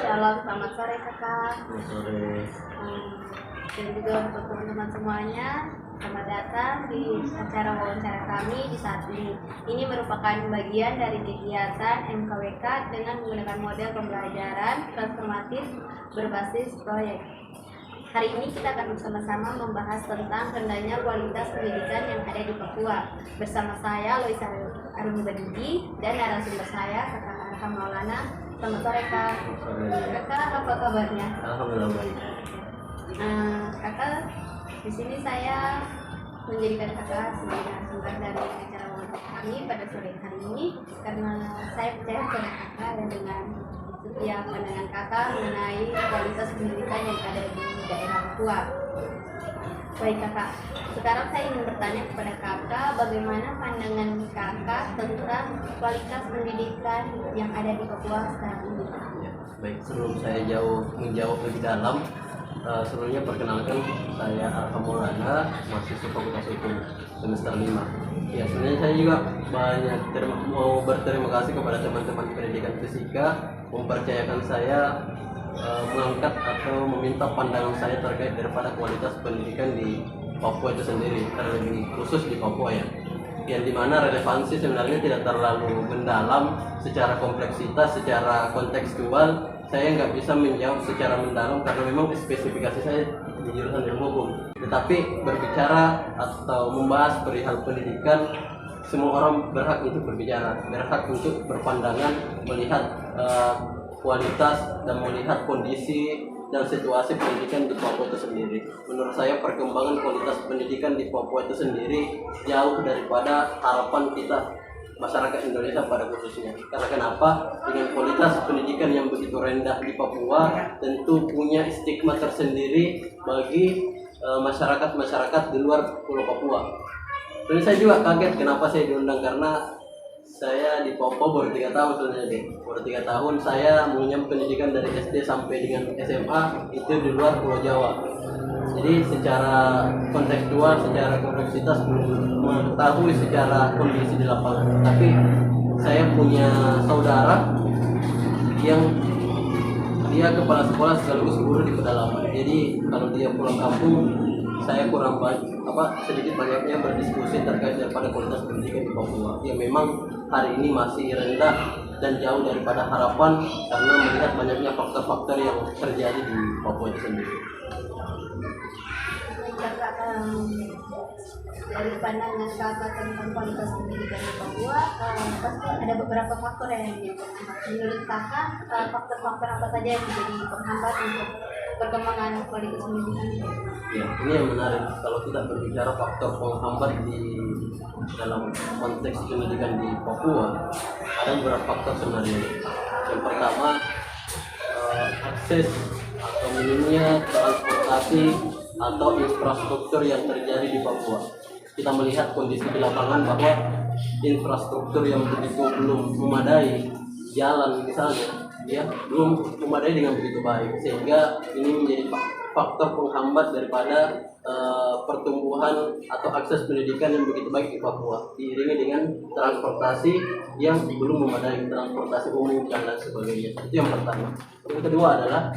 Selamat sore kakak. Selamat sore. Dan juga untuk teman-teman semuanya, selamat datang di acara wawancara kami di saat ini. Ini merupakan bagian dari kegiatan MKWK dengan menggunakan model pembelajaran transformatif berbasis proyek. Hari ini kita akan bersama-sama membahas tentang rendahnya kualitas pendidikan yang ada di Papua. Bersama saya Loisa Arumi Badudi dan narasumber saya Kakak Arha Maulana. Selamat sore Kak. Kakak, apa kabarnya? Alhamdulillah baik. Kakak, di sini saya menjadikan kakak sebagai narasumber dari acara wawancara kami pada sore hari ini karena saya percaya kepada kakak dan dengan setiap pandangan kakak mengenai kualitas pendidikan yang ada di daerah Papua. Baik kakak, sekarang saya ingin bertanya kepada kakak bagaimana pandangan kakak tentang kualitas pendidikan yang ada di Papua sekarang ini. Baik, sebelum saya menjawab lebih dalam, sebelumnya perkenalkan saya Arha Maulana, mahasiswa Fakultas Hukum semester 5. Ya, sebenarnya saya juga mau berterima kasih kepada teman-teman pendidikan fisika mempercayakan saya mengangkat atau meminta pandangan saya terkait daripada kualitas pendidikan di Papua itu sendiri, terlebih khusus di Papua ya. Yang dimana relevansi sebenarnya tidak terlalu mendalam secara kompleksitas, secara kontekstual. Saya nggak bisa menjawab secara mendalam karena memang spesifikasi saya di jurusan ilmu hukum. Tetapi berbicara atau membahas perihal pendidikan, semua orang berhak untuk berbicara, berhak untuk berpandangan, melihat kualitas dan melihat kondisi dan situasi pendidikan di Papua itu sendiri. Menurut saya perkembangan kualitas pendidikan di Papua itu sendiri jauh daripada harapan kita masyarakat Indonesia pada khususnya. Karena kenapa? Dengan kualitas pendidikan yang begitu rendah di Papua tentu punya stigma tersendiri bagi masyarakat di luar Pulau Papua. Dan saya juga kaget kenapa saya diundang, karena saya di Papua baru 3 tahun sebenarnya. Baru 3 tahun saya mengenyam pendidikan dari SD sampai dengan SMA itu di luar Pulau Jawa. Jadi secara kontekstual, secara kompleksitas belum mengetahui secara kondisi di lapangan. Tapi saya punya saudara yang dia kepala sekolah sekaligus guru di pedalaman. Jadi kalau dia pulang kampung, saya kurang sedikit banyaknya berdiskusi terkait daripada kualitas pendidikan di Papua. Ya memang hari ini masih rendah dan jauh daripada harapan karena melihat banyaknya faktor-faktor yang terjadi di Papua itu sendiri. Kakak, dari pandangan kakak tentang kualitas pendidikan di Papua, pasti ada beberapa faktor yang menjadi penghambat. Menurut kakak, faktor-faktor apa saja yang menjadi penghambat untuk perkembangan kualitas pendidikan di Papua? Ya, ini yang menarik. Kalau kita berbicara faktor penghambat di dalam konteks pendidikan di Papua, ada beberapa faktor sebenarnya. Yang pertama, akses atau minimnya transportasi atau infrastruktur yang terjadi di Papua. Kita melihat kondisi di lapangan bahwa infrastruktur yang begitu belum memadai, jalan misalnya, ya belum memadai dengan begitu baik, sehingga ini menjadi faktor penghambat daripada pertumbuhan atau akses pendidikan yang begitu baik di Papua, diiringi dengan transportasi yang belum memadai, transportasi umum dan lain sebagainya. Itu yang pertama. Yang kedua adalah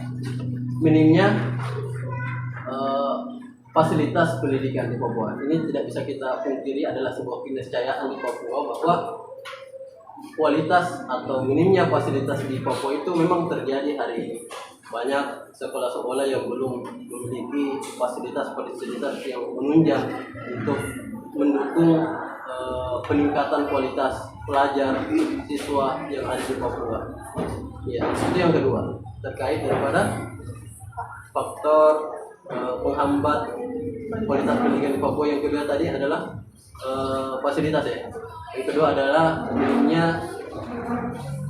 minimnya fasilitas pendidikan di Papua. Ini tidak bisa kita pungkiri, adalah sebuah keniscayaan di Papua bahwa kualitas atau minimnya fasilitas di Papua itu memang terjadi hari ini. Banyak sekolah-sekolah yang belum memiliki fasilitas yang menunjang untuk mendukung peningkatan kualitas pelajar siswa yang ada di Papua. Ya, itu yang kedua terkait daripada faktor penghambat kualitas pendidikan di Papua. Yang kedua tadi adalah fasilitas ya. Yang kedua adalah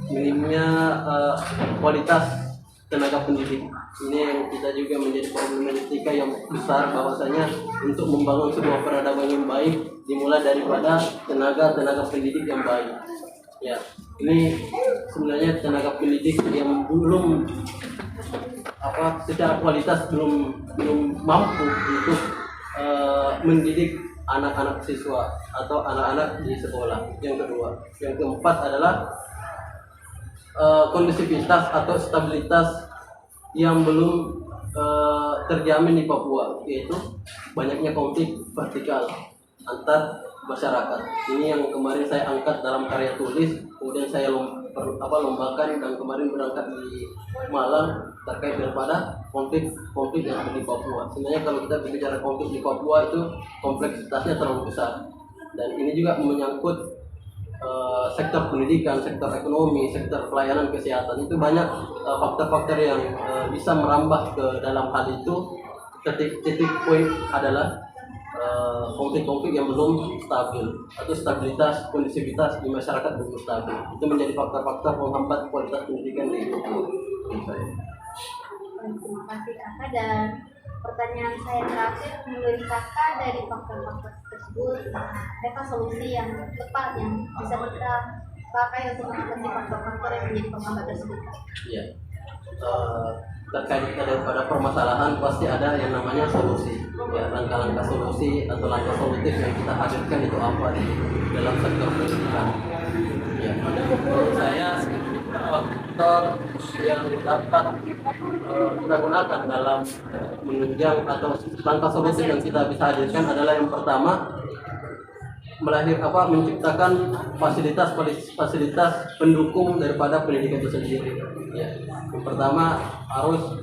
minimnya kualitas tenaga pendidik. Ini yang kita juga menjadi problematika yang besar, bahwasanya untuk membangun sebuah peradaban yang baik dimulai daripada tenaga pendidik yang baik. Ya, ini sebenarnya tenaga pendidik yang belum secara kualitas belum mampu untuk mendidik anak-anak siswa atau anak-anak di sekolah. Yang kedua, yang keempat adalah kondisivitas atau stabilitas yang belum terjamin di Papua, yaitu banyaknya konflik vertikal antar masyarakat. Ini yang kemarin saya angkat dalam karya tulis, kemudian saya lombakan dan kemarin berangkat di Malang terkait daripada konflik yang ada di Papua. Sebenarnya kalau kita bicara konflik di Papua itu kompleksitasnya terlalu besar, dan ini juga menyangkut sektor pendidikan, sektor ekonomi, sektor pelayanan kesehatan. Itu banyak faktor-faktor yang bisa merambah ke dalam hal itu. Titik poin adalah konflik-konflik yang belum stabil atau stabilitas kondisivitas di masyarakat belum stabil. Itu menjadi faktor-faktor penghambat kualitas pendidikan di Papua. Terima kasih kakak, dan pertanyaan saya terakhir, menurut kakak dari faktor-faktor tersebut adakah solusi yang tepat yang bisa kita pakai untuk mengatasi faktor-faktor yang menjadi penghambat tersebut? Iya. Terkait daripada permasalahan pasti ada yang namanya solusi. Ya, langkah-langkah solusi atau langkah solutif yang kita hadirkan itu apa di dalam sektor pendidikan. Ya, menurut saya faktor yang dapat kita gunakan dalam menunjang atau langkah solutif yang kita bisa hadirkan adalah yang pertama, menciptakan fasilitas pendukung daripada pendidikan itu sendiri. Ya. Yang pertama harus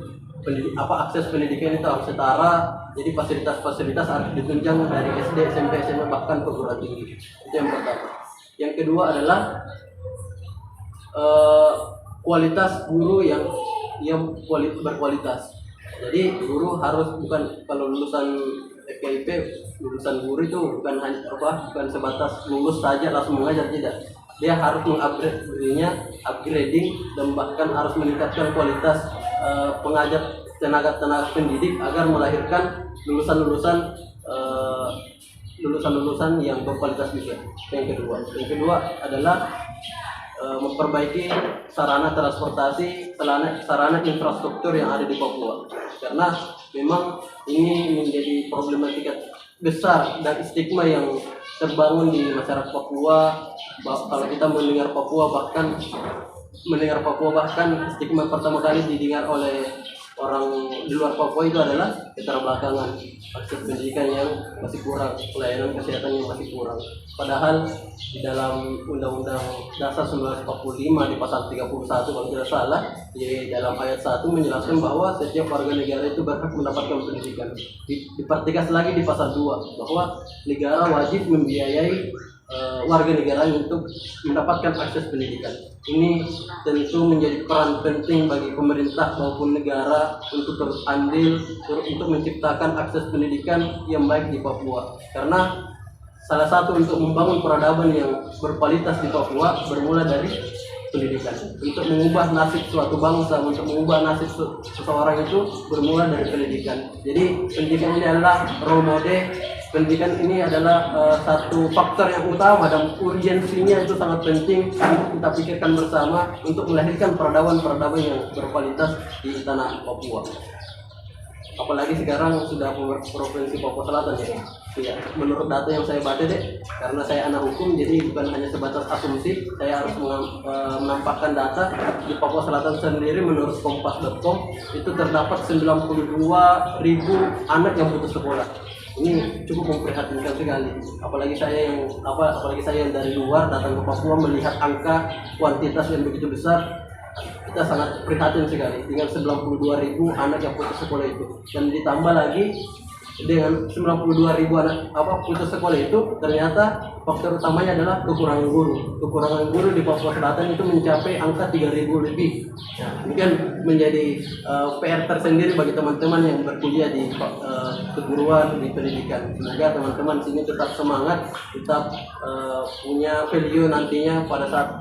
akses pendidikan itu harus setara, jadi fasilitas harus ditunjang dari SD, SMP, SMA bahkan perguruan tinggi. Itu yang pertama. Yang kedua adalah kualitas guru yang berkualitas. Jadi guru harus bukan, kalau lulusan FKIP, lulusan guru itu bukan sebatas lulus saja langsung mengajar, tidak. Dia harus mengupgrade dirinya, upgrading, dan bahkan harus meningkatkan kualitas pengajar, tenaga pendidik agar melahirkan lulusan-lulusan yang berkualitas juga. Yang kedua adalah memperbaiki sarana transportasi, sarana infrastruktur yang ada di Papua, karena memang ini menjadi problematika besar dan stigma yang terbangun di masyarakat Papua. Kalau kita mendengar Papua bahkan stigma pertama kali didengar oleh orang di luar Papua itu adalah keterbelakangan, akses pendidikan yang masih kurang, pelayanan kesehatan yang masih kurang. Padahal di dalam Undang-Undang Dasar 1945 di pasal 31 kalau tidak salah, di dalam ayat 1 menjelaskan bahwa setiap warga negara itu berhak mendapatkan pendidikan. Dipertegas lagi di pasal 2 bahwa negara wajib membiayai warga negara untuk mendapatkan akses pendidikan. Ini tentu menjadi peran penting bagi pemerintah maupun negara untuk terus andil untuk menciptakan akses pendidikan yang baik di Papua. Karena salah satu untuk membangun peradaban yang berkualitas di Papua bermula dari pendidikan. Untuk mengubah nasib suatu bangsa, untuk mengubah nasib seseorang itu bermula dari pendidikan. Jadi pendidikan ini adalah role model. Pendidikan ini adalah satu faktor yang utama dan urgensinya itu sangat penting untuk kita pikirkan bersama untuk melahirkan peradaban-peradaban yang berkualitas di tanah Papua. Apalagi sekarang sudah provinsi Papua Selatan ya. Ya, menurut data yang saya baca karena saya anak hukum, jadi bukan hanya sebatas asumsi, saya harus menampakkan data. Di Papua Selatan sendiri menurut kompas.com itu terdapat 92.000 anak yang putus sekolah. Ini cukup memprihatinkan sekali. Apalagi saya yang dari luar datang ke Papua melihat angka kuantitas yang begitu besar, kita sangat prihatin sekali dengan 92.000 anak yang putus sekolah itu. Dan ditambah lagi dengan 92.000 anak putus sekolah itu, ternyata faktor utamanya adalah kekurangan guru. Kekurangan guru di Papua Selatan itu mencapai angka 3.000 lebih. Nah, ini kan menjadi PR tersendiri bagi teman-teman yang berkuliah di keguruan, di pendidikan. Semoga teman-teman sini tetap semangat, tetap punya value nantinya pada saat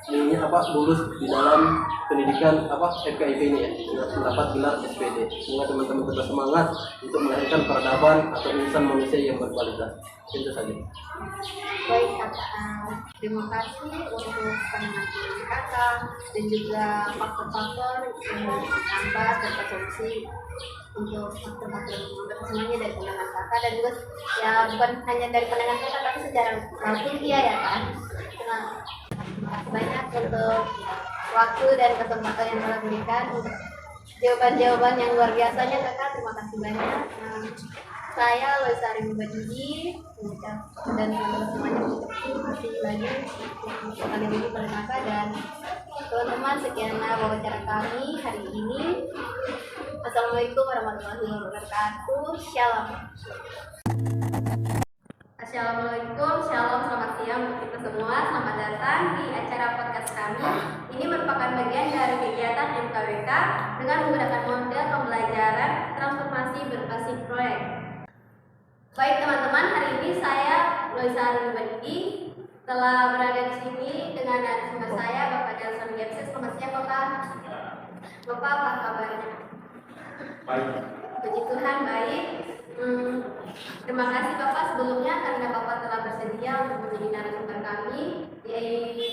ini lulus di dalam pendidikan FKIP ini ya, mendapat gelar SPD. Semoga teman-teman tetap semangat untuk melahirkan peradaban atau insan manusia yang berkualitas. Itu saja. Baik kakak, terima kasih untuk pandangan kakak dan juga faktor-faktor yang ditambah serta solusi untuk faktor-faktor yang menurut semuanya dari pandangan kakak, dan juga ya bukan hanya dari pandangan kakak tapi secara langsung dia ya kan. Terima kasih banyak untuk waktu dan kesempatan yang telah berikan untuk jawaban-jawaban yang luar biasanya kakak. Terima kasih banyak. Saya Loisari Mubajudi dan teman-teman semuanya terima kasih lagi sekali lagi pada kakak dan teman-teman. Sekianlah wawancara kami hari ini. Assalamualaikum warahmatullahi wabarakatuh. Shalom. Assalamualaikum, shalom, selamat siang untuk kita semua. Selamat datang di acara podcast kami. Ini merupakan bagian dari kegiatan MKWK dengan menggunakan model pembelajaran transformasi berbasis proyek. Baik teman-teman, hari ini saya Loisari Mubajudi telah berada di sini dengan narasumber saya Bapak Delson Gepses. Selamat siang Bapak. Bapak apa kabarnya? Baik. Puji Tuhan baik. Terima kasih Bapak sebelumnya karena Bapak telah bersedia untuk menjadi narasumber kami di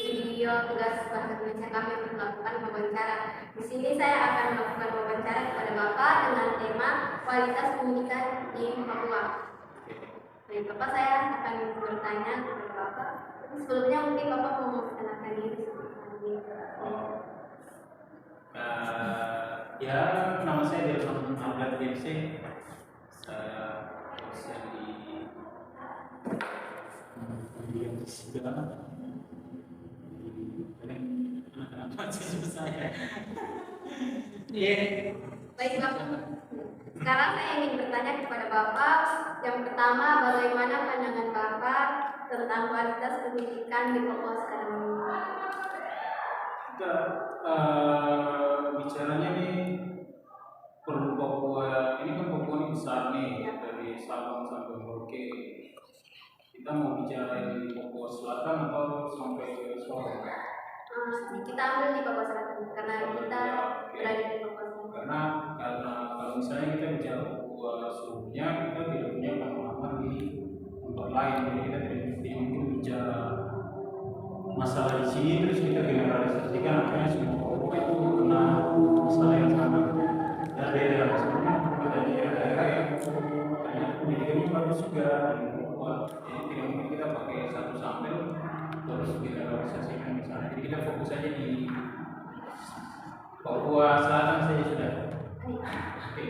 video tugas bahasa Indonesia kami untuk melakukan wawancara. Di sini saya akan melakukan wawancara kepada Bapak dengan tema kualitas pendidikan di Papua. Baik Bapak, saya akan bertanya kepada Bapak. Sebelumnya mungkin Bapak mau memperkenalkan diri. Ya, nama saya Delson Albert Gepse. Saya dosen di segala Baik Bapak. Sekarang saya ingin bertanya kepada Bapak. Yang pertama, bagaimana pandangan Bapak tentang kualitas pendidikan di Papua sekarang ini? Kita bicaranya nih perlu Papua. Ini kan Papua ini besar nih, dari Sabang sampai Merauke. Kita mau bicara di Papua Selatan atau sampai ke Sorong? Kita ambil di Papua Selatan karena kita berada di Papua Selatan. Karena kalau misalnya kita bicara Papua sebelumnya, kita tidak punya pengalaman di tempat lain, jadi kita tidak mungkin bicara masalah di sini terus kita generalisasikan akhirnya semua Papua itu kena masalah yang sama. Dan daerah sebelumnya ada daerah yang banyak pendidikannya bagus juga di Papua, jadi tidak mungkin kita pakai satu sampel terus generalisasikan di sana. Jadi kita fokus aja di Papua Selatan saja sudah. Oke.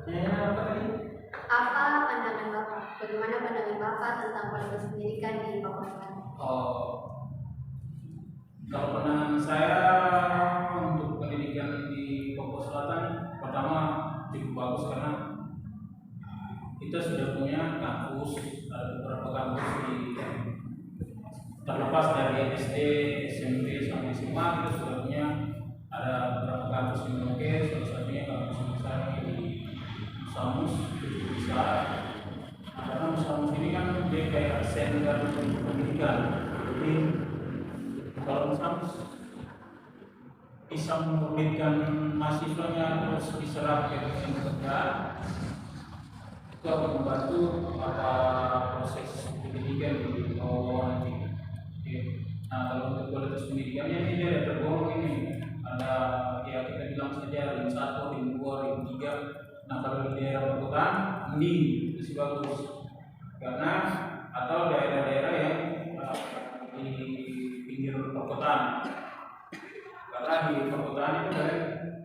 Ya, apa tadi? Apa pandangan Bapak? Bagaimana pandangan Bapak tentang kualitas pendidikan di Papua Selatan? Kalau pandangan saya untuk pendidikan di Papua Selatan, pertama cukup bagus karena kita sudah punya kampus, ada beberapa kampus di terlepas dari SD, SMP sampai SMA kita sudah punya ada beberapa kampus di Merauke, salah satunya kampus yang besar di Musamus cukup besar. Karena Musamus ini kan dia kayak sender pendidikan, jadi kalau Musamus bisa menerbitkan mahasiswanya terus diserap ke yang bekerja, itu akan membantu proses pendidikan di bawah nanti. Nah, kalau untuk kualitas pendidikannya ini dia ada tergolong ini ada ya kita bilang saja ring 1, ring 2, ring 3. Nah, kalau di daerah perkotaan mending itu sih bagus karena atau daerah-daerah yang di pinggir perkotaan, karena di perkotaan itu dari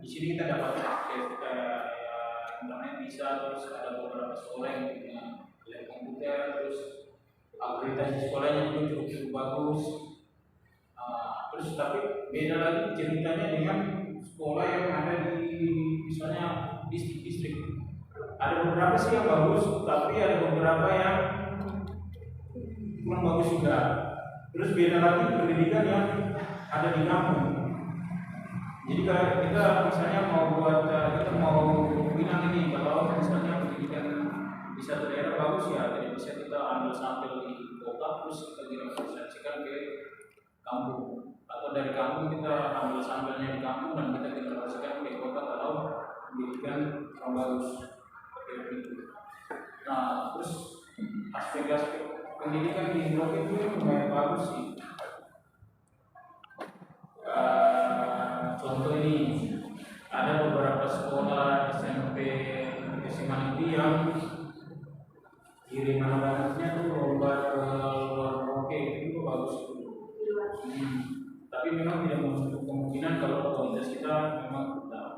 di sini kita dapat kayak internet bisa, terus ada beberapa sekolah yang punya lab komputer, terus akreditasi sekolahnya juga cukup bagus. Terus tapi beda lagi ceritanya dengan sekolah yang ada di misalnya distrik-distrik. Ada beberapa sih yang bagus, tapi ada beberapa yang kurang bagus juga. Terus beda lagi pendidikan yang ada di kampung. Jadi kalau kita misalnya mau buat kita mau bilang ini kalau misalnya pendidikan di satu daerah bagus ya, jadi bisa kita ambil sampel di kota terus kita generalisasikan ke kampung, atau dari kampung kita ambil sampelnya di kampung dan kita generalisasikan ke kota kalau pendidikan yang bagus seperti itu. Nah, terus aspek-aspek pendidikan di Merauke itu lumayan bagus sih. Contoh ini ada beberapa sekolah SMP SMA negeri yang kiriman bangetnya tuh lomba ke luar Merauke, itu bagus tuh. Tapi memang tidak menutup kemungkinan kalau kualitas kita memang tidak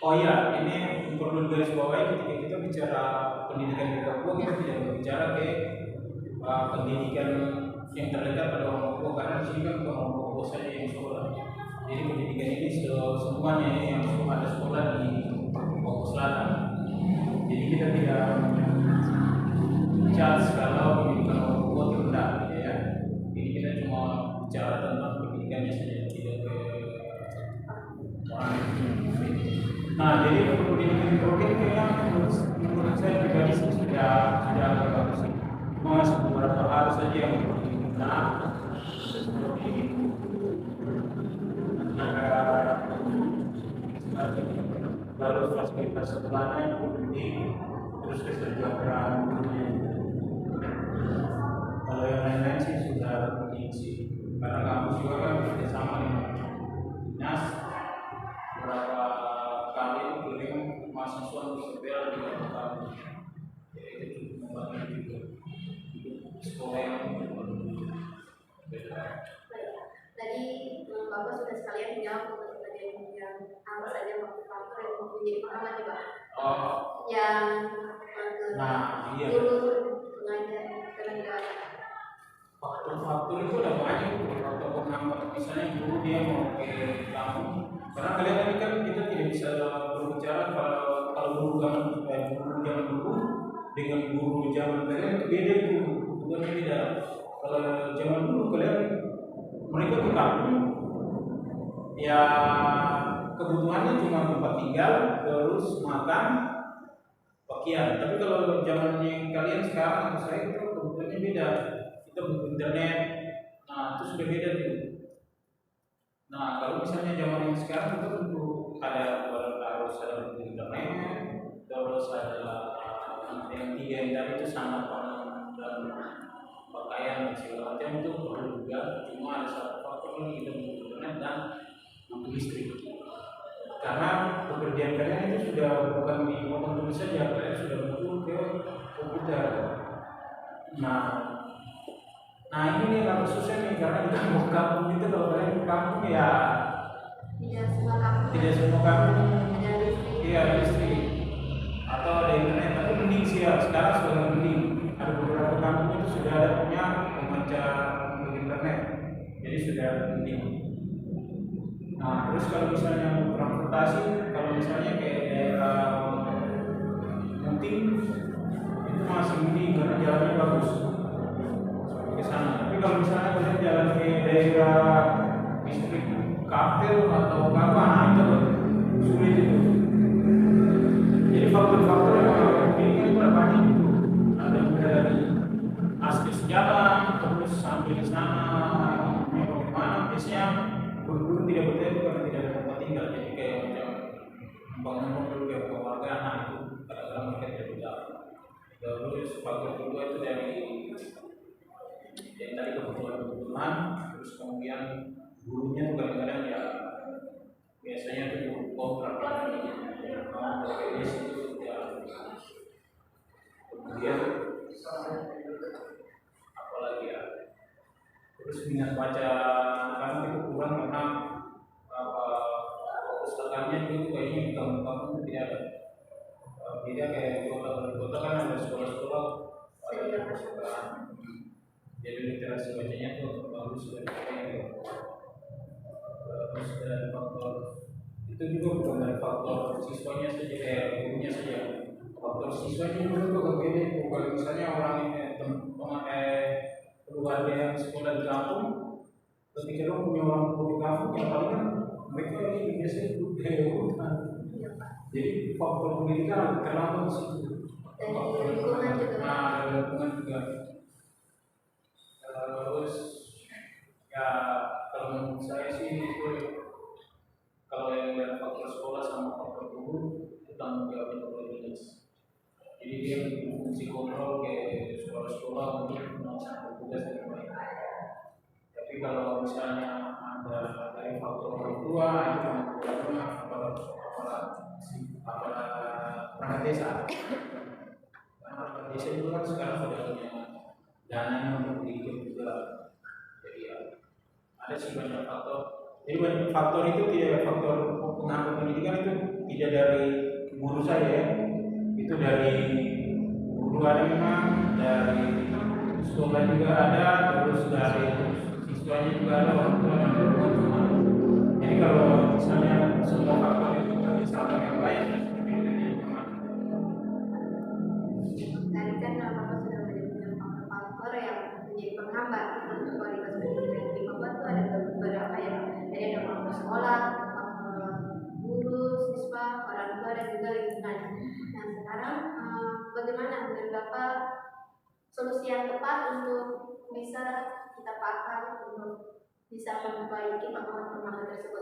Oh iya, ini perlu digarisbawahi ketika kita bicara pendidikan di Papua, kita tidak berbicara ke pendidikan yang terdekat pada orang Papua, karena di sini kan bukan orang Papua saja yang sekolah. Jadi pendidikan ini semuanya ini yang ada sekolah di Papua Selatan. Jadi kita tidak bicara kalau pendidikan orang Papua itu rendah, gitu ya. Jadi kita cuma bicara tentang pendidikannya saja, tidak ke orang. Nah, jadi untuk pendidikan di Provinsi kayaknya menurut saya pribadi sih sudah agak bagus sih. Mas beberapa hal saja yang benar seperti lalu fasilitas sekolahnya yang penting, terus kesejahteraan. Kalau yang lain-lain sih sudah penting sih, karena kampus juga kan bekerjasama dengan dinas. Beberapa kali kirim mahasiswa untuk sekolah di kampus, jadi itu membantu juga sekolah yang Tadi Bapak sudah sekalian menjawab untuk pertanyaan yang apa saja faktor yang menjadi penghambat ya Pak? oh Yang nah iya, guru pengajar tenaga. faktor-faktor itu ada banyak faktor penghambat. Misalnya guru dia mau ke kamu, karena kalian tadi kan kita tidak bisa berbicara kalau guru zaman dulu dengan guru zaman kalian itu beda, itu bukannya beda. Kalau zaman dulu kalian mereka ke kampung ya kebutuhannya cuma tempat tinggal terus makan pakaian. Tapi kalau zaman yang kalian sekarang atau saya itu kebutuhannya beda, kita butuh internet. Nah itu sudah beda tuh. Nah kalau misalnya zaman yang sekarang itu tentu harus ada internet, terus ada yang tiga yang tadi itu sangat pangan dan pakaian dan segala macam itu perlu juga. Cuma ada satu faktor lagi, kita butuh internet dan butuh listrik. Karena pekerjaan kalian itu sudah bukan di komputer saja, kalian sudah butuh ke komputer. Nah ini nih agak susah nih, karena di kampung itu kalau kalian ke kampung ya Tidak semua kampung. Ada listrik. Iya ada listrik atau ada internet, tapi mending sih ya sekarang sudah mending. Ada beberapa kampung itu sudah ada punya pemancar untuk internet, jadi sudah mending. Nah terus kalau misalnya transportasi, kalau misalnya kayak daerah Muting itu masih mending karena jalannya bagus ke sana. Tapi kalau misalnya kalian jalan ke daerah distrik Kapel atau Kapan, itu sulit itu. Jadi faktor-faktor yang penting itu banyak itu. Ada dari akses jalan, terus sampai ke sana, bagaimana biasanya guru tidak bertemu karena tidak ada tempat tinggal. Jadi kayak macam bangun dulu kayak keluarga, nah itu kadang-kadang mereka tidak berjalan. Terus faktor kedua itu dari yang tadi kebutuhan, terus kemudian gurunya tuh kadang-kadang ya biasanya tuh kontrak pakai itu ya. Kemudian apalagi ya, terus minat baca kan itu kurang karena pustakannya itu kayaknya di kampung tidak ada. Beda kayak di kota kan ada sekolah-sekolah ada pustakaan. Jadi literasi bacanya tuh bagus dan terus dari faktor itu juga bukan dari faktor siswanya saja, gurunya saja. Faktor siswanya juga berbeda. Kalau misalnya orang keluarga yang sekolah di kampung, ketika dia punya orang tua di kampung, yang paling kan mereka ini biasanya itu hutan. Jadi faktor pendidikan terlambat di situ. Dan lingkungan juga. Nah, lingkungan juga. Terus ya kalau menurut saya sih itu kalau yang dari faktor sekolah sama faktor guru itu tanggung jawabnya oleh dinas. Jadi dia fungsi kontrol ke sekolah-sekolah untuk melaksanakan tugas dengan baik. Tapi kalau misalnya ada dari faktor orang tua itu aparat perangkat desa. Perangkat desa itu kan sekarang sudah punya dana untuk ikut juga. Jadi ya, ada sih banyak faktor. Jadi banyak faktor itu tidak faktor penghambat pendidikan itu tidak dari guru saya ya. Itu dari guru ada memang, dari sekolah juga ada, terus dari siswanya juga ada, orang tua dan teman-teman. Jadi kalau misalnya semua faktor itu sama yang lain, Tadi kan Bapak sudah menyebutkan faktor-faktor yang menjadi penghambat untuk kualitas pendidikan di Papua itu ada beberapa ya. Jadi ada faktor sekolah, faktor guru, siswa, orang tua dan juga lingkungan. Nah sekarang bagaimana menurut Bapak solusi yang tepat untuk bisa kita pakai untuk bisa memperbaiki permasalahan tersebut?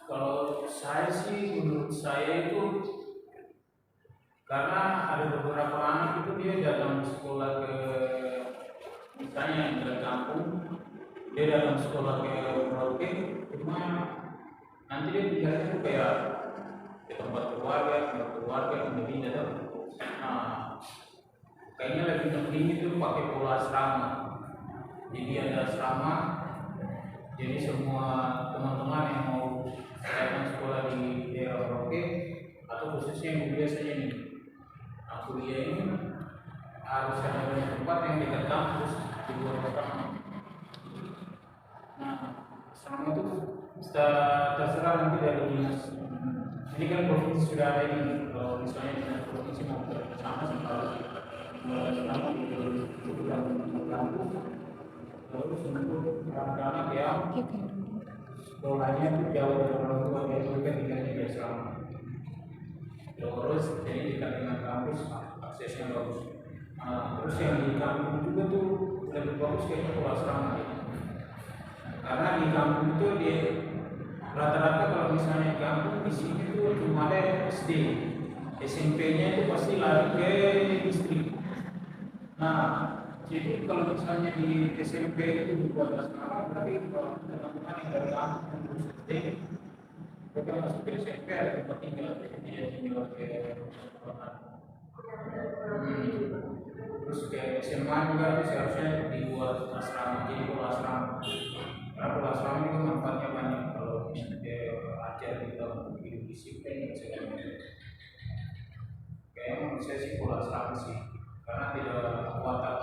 kalau saya sih, menurut saya itu karena ada beberapa anak itu dia datang sekolah ke misalnya yang dari kampung, dia datang sekolah ke Merauke, cuma nanti dia pikirnya itu kayak ke tempat keluarga yang pindah tuh. Nah, kayaknya lebih penting itu pakai pola asrama. Jadi ada asrama, jadi semua teman-teman yang mau datang sekolah di daerah Merauke atau khususnya yang biasanya nih kuliah ini harus ada banyak tempat yang dekat kampus di luar kota. Nah, selama itu terserah nanti dari dinas. Ini kan provinsi sudah ada ini. Kalau misalnya dinas provinsi mau bersama sama selama di kampus, terus untuk anak-anak yang sekolahnya itu jauh dari orang tua, dia juga tinggalnya di asrama. Terus jadi dekat dengan kampus, aksesnya bagus. Terus yang di kampung juga tuh lebih bagus kayaknya kalau asrama. Karena di kampung itu dia rata-rata kalau misalnya di kampung di sini tuh cuma ada SD, SMP-nya itu pasti lari ke distrik. Nah, jadi kalau misalnya di SMP itu dibuat asrama, berarti kalau teman-teman yang dari kampung terus SD mereka masuk ke SMP ada tempat tinggal, dia tinggal ke terus ke SMA juga itu seharusnya dibuat asrama. Jadi kalau asrama, karena kalau asrama itu manfaatnya banyak kalau misalnya ajar kita untuk hidup disiplin dan segala macam. Kayaknya menurut saya sih kalau asrama sih, karena tidak watak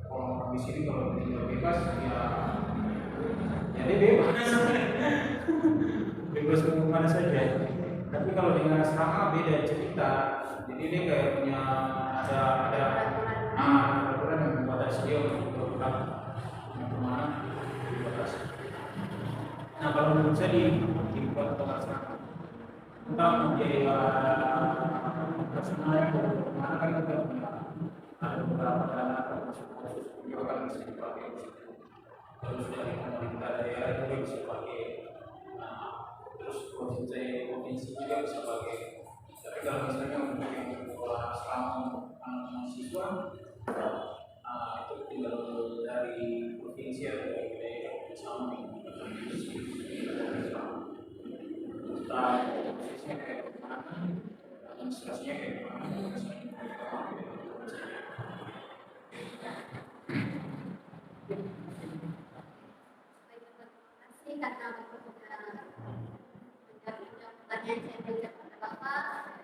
orang di sini kalau tinggal bebas ya, jadi bebas. Bebas ke mana saja. Tapi kalau dengan asrama beda cerita. Jadi dia kayak punya ada aturan yang membatasi dia untuk bergerak kemana dibatasi. Nah kalau menurut saya dibuat untuk asrama untuk menjadi personal yang kemana kan kita ada beberapa dana termasuk khusus juga kan bisa dipakai. Terus dari pemerintah daerah juga bisa pakai. Terus provinsi juga bisa pakai. Tapi kalau misalnya untuk yang sekolah asrama untuk anak mahasiswa, itu tinggal dari provinsi atau dari daerah bersama dengan prosesnya kayak mana, administrasinya kayak mana,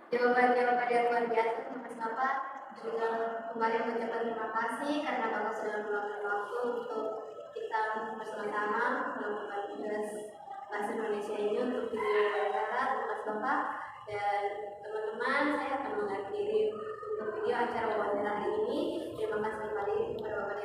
jawaban-jawaban yang luar biasa Mas Bapak. Juga kembali mengucapkan terima kasih karena Bapak sudah meluangkan waktu untuk kita bersama-sama melakukan tugas bahasa Indonesia ini untuk video wawancara Mas Bapak dan teman-teman. Saya akan mengakhiri untuk video acara wawancara hari ini. Terima kasih kembali kepada Bapak